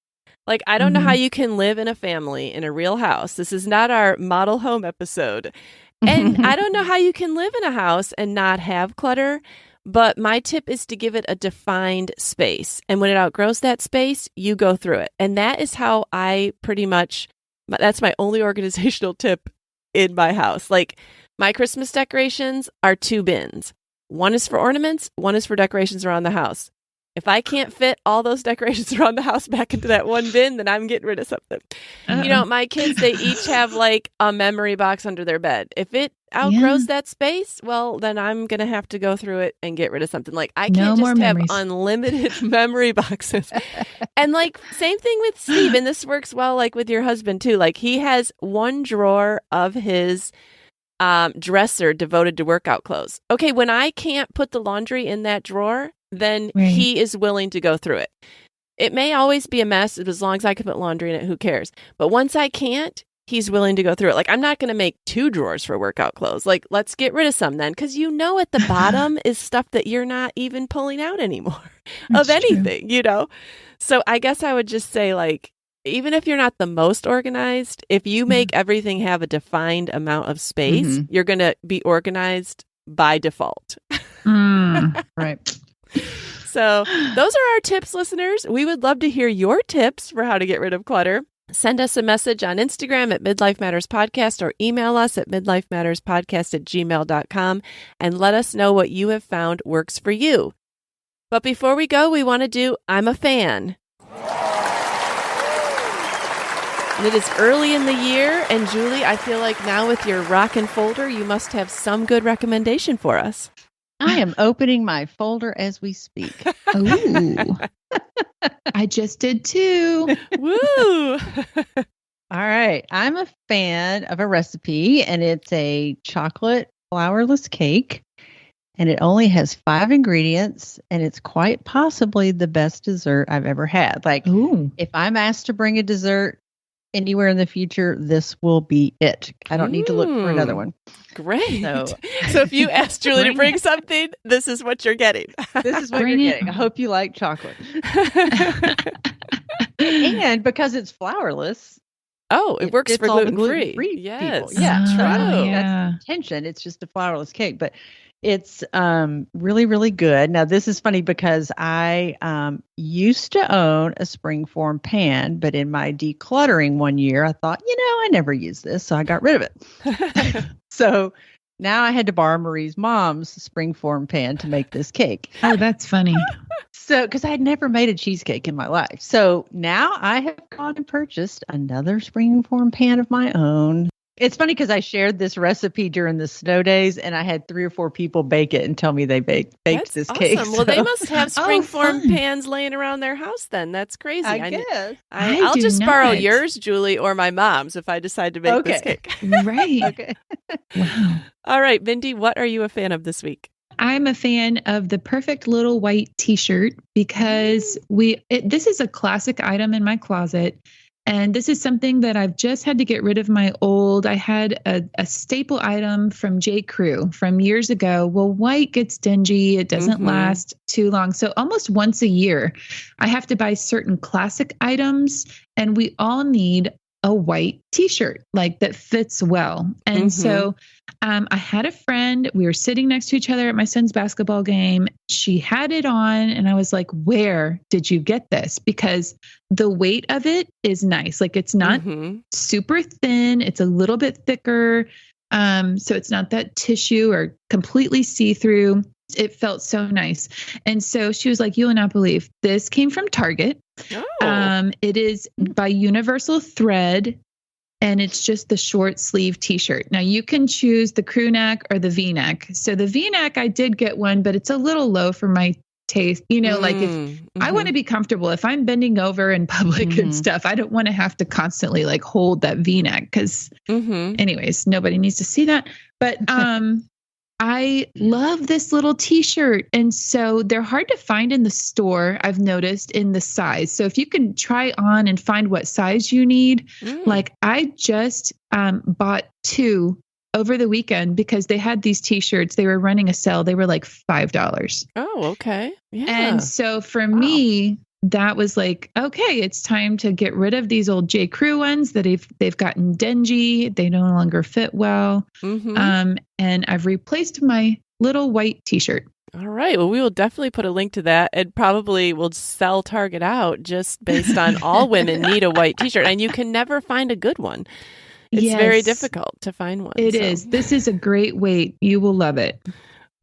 Like, I don't know how you can live in a family in a real house. This is not our model home episode. And I don't know how you can live in a house and not have clutter. But my tip is to give it a defined space. And when it outgrows that space, you go through it. And that is how I that's my only organizational tip in my house. Like, my Christmas decorations are 2 bins. One is for ornaments, one is for decorations around the house. If I can't fit all those decorations around the house back into that one bin, then I'm getting rid of something. My kids, they each have like a memory box under their bed. If it outgrows that space, well, then I'm going to have to go through it and get rid of something. Like, I can't just have unlimited memory boxes. And like, same thing with Steve. And this works well, like with your husband too. Like, he has one drawer of his dresser devoted to workout clothes. Okay, when I can't put the laundry in that drawer, then he is willing to go through it. It may always be a mess, as long as I can put laundry in it, who cares? But once I can't, he's willing to go through it. Like, I'm not going to make 2 drawers for workout clothes. Like, let's get rid of some then, because at the bottom is stuff that you're not even pulling out anymore of anything, So I guess I would just say, like, even if you're not the most organized, if you make everything have a defined amount of space, you're going to be organized by default. Right. So those are our tips, listeners. We would love to hear your tips for how to get rid of clutter. Send us a message on Instagram at Midlife Matters Podcast or email us at midlifematterspodcast@gmail.com and let us know what you have found works for you. But before we go, we want to do I'm a Fan. And it is early in the year, and Julie, I feel like now with your rockin' folder, you must have some good recommendation for us. I am opening my folder as we speak. Ooh. I just did too. Woo! All right. I'm a fan of a recipe, and it's a chocolate flourless cake, and it only has 5 ingredients, and it's quite possibly the best dessert I've ever had. Like, if I'm asked to bring a dessert anywhere in the future, this will be it. I don't need to look for another one. Great. So if you ask Julie to bring something, this is what you're getting. This is what you're getting. I hope you like chocolate. And because it's flourless. Oh, it works for gluten-free. Yes. People. Yeah. True. That's the intention. It's just a flourless cake, but it's really, really good. Now, this is funny because I used to own a springform pan, but in my decluttering one year, I thought, I never use this, so I got rid of it. So now I had to borrow Marie's mom's springform pan to make this cake. Oh, that's funny. So, because I had never made a cheesecake in my life. So now I have gone and purchased another springform pan of my own. It's funny because I shared this recipe during the snow days, and I had 3 or 4 people bake it and tell me they baked this cake. Awesome. Well, they must have springform pans laying around their house then. That's crazy. I guess. I'll just borrow yours, Julie, or my mom's if I decide to make this cake. Right. Okay. Wow. All right, Mindy, what are you a fan of this week? I'm a fan of the perfect little white t-shirt because this is a classic item in my closet. And this is something that I've just had to get rid of I had a staple item from J. Crew from years ago. Well, white gets dingy. It doesn't last too long. So almost once a year, I have to buy certain classic items, and we all need a white t-shirt that fits well. And so I had a friend, we were sitting next to each other at my son's basketball game. She had it on and I was like, where did you get this? Because the weight of it is nice. It's not super thin. It's a little bit thicker. So it's not that tissue or completely see-through. It felt so nice. And so she was like, you will not believe this came from Target. Oh. It is by Universal Thread, and it's just the short sleeve t-shirt. Now you can choose the crew neck or the V-neck. So the V-neck, I did get one, but it's a little low for my taste. If I want to be comfortable, if I'm bending over in public and stuff, I don't want to have to constantly hold that V-neck because anyways, nobody needs to see that. But, I love this little t-shirt. And so they're hard to find in the store, I've noticed, in the size. So if you can try on and find what size you need, I just bought 2 over the weekend because they had these t-shirts. They were running a sale. They were $5. Oh, okay. Yeah. And so for me, that was okay, it's time to get rid of these old J. Crew ones that they've gotten dingy. They no longer fit well. And I've replaced my little white t-shirt. All right. Well, we will definitely put a link to that. It probably will sell Target out just based on all women need a white t-shirt. And you can never find a good one. It's very difficult to find one. It is. This is a great weight. You will love it.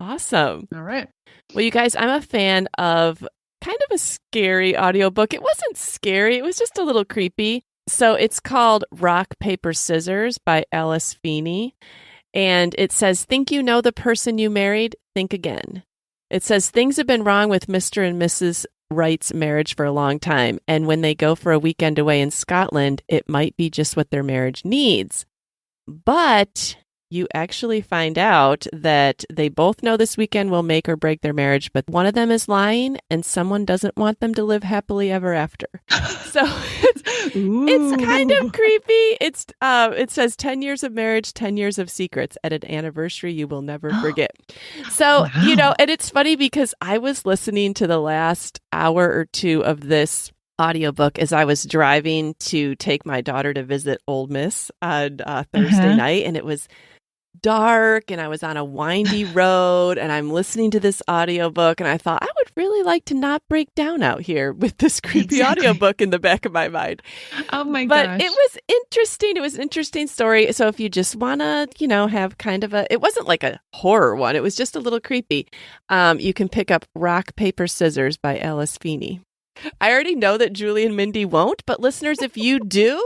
Awesome. All right. Well, you guys, I'm a fan of kind of a scary audiobook. It wasn't scary. It was just a little creepy. So it's called Rock, Paper, Scissors by Ellis Feeney. And it says, think you know the person you married? Think again. It says, things have been wrong with Mr. and Mrs. Wright's marriage for a long time. And when they go for a weekend away in Scotland, it might be just what their marriage needs. But you actually find out that they both know this weekend will make or break their marriage, but one of them is lying and someone doesn't want them to live happily ever after. So it's kind of creepy. It says 10 years of marriage, 10 years of secrets at an anniversary you will never forget. So, Wow. and it's funny because I was listening to the last hour or two of this audiobook as I was driving to take my daughter to visit Ole Miss on Thursday night, and it was dark and I was on a windy road and I'm listening to this audiobook and I thought I would really like to not break down out here with this creepy audiobook in the back of my mind. Oh my gosh. But it was interesting. It was an interesting story. So if you just want to, have kind of it wasn't like a horror one. It was just a little creepy. You can pick up Rock, Paper, Scissors by Ellis Feeney. I already know that Julie and Mindy won't, but listeners, if you do,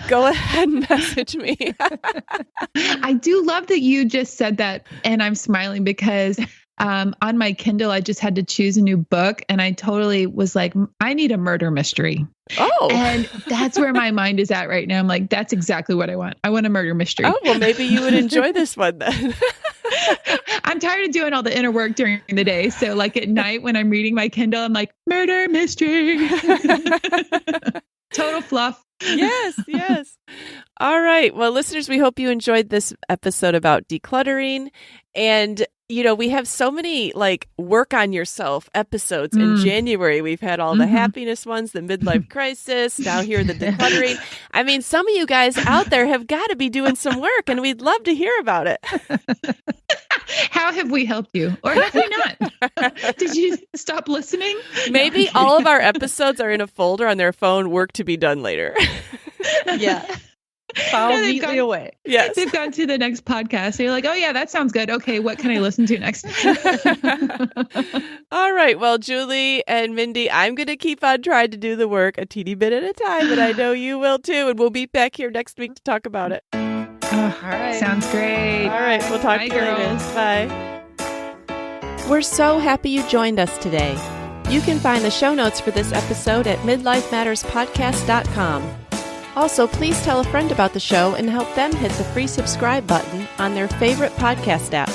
go ahead and message me. I do love that you just said that, and I'm smiling because on my Kindle, I just had to choose a new book, and I totally was like, I need a murder mystery. Oh. And that's where my mind is at right now. I'm like, that's exactly what I want. I want a murder mystery. Oh, well, maybe you would enjoy this one then. I'm tired of doing all the inner work during the day. So like at night when I'm reading my Kindle, I'm like, murder mystery. Total fluff. Yes. All right. Well, listeners, we hope you enjoyed this episode about decluttering. And, we have so many work on yourself episodes in January. We've had all the happiness ones, the midlife crisis, now here the decluttering. I mean, some of you guys out there have got to be doing some work and we'd love to hear about it. How have we helped you? Or have we not? Did you stop listening? Maybe all of our episodes are in a folder on their phone, work to be done later. Yeah. File neatly away. Yes. They've gone to the next podcast. So you're like, oh yeah, that sounds good. Okay, what can I listen to next? All right. Well, Julie and Mindy, I'm going to keep on trying to do the work a teeny bit at a time, but I know you will too. And we'll be back here next week to talk about it. All right. Sounds great. All right. We'll talk Bye, to you later. girls. Bye. We're so happy you joined us today. You can find the show notes for this episode at midlifematterspodcast.com. Also, please tell a friend about the show and help them hit the free subscribe button on their favorite podcast app.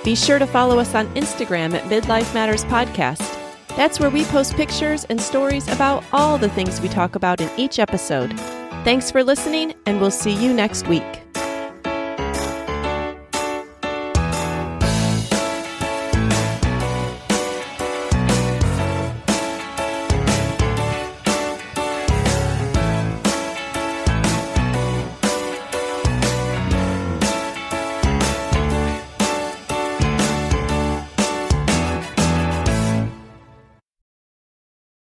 Be sure to follow us on Instagram at Midlife Matters Podcast. That's where we post pictures and stories about all the things we talk about in each episode. Thanks for listening, and we'll see you next week.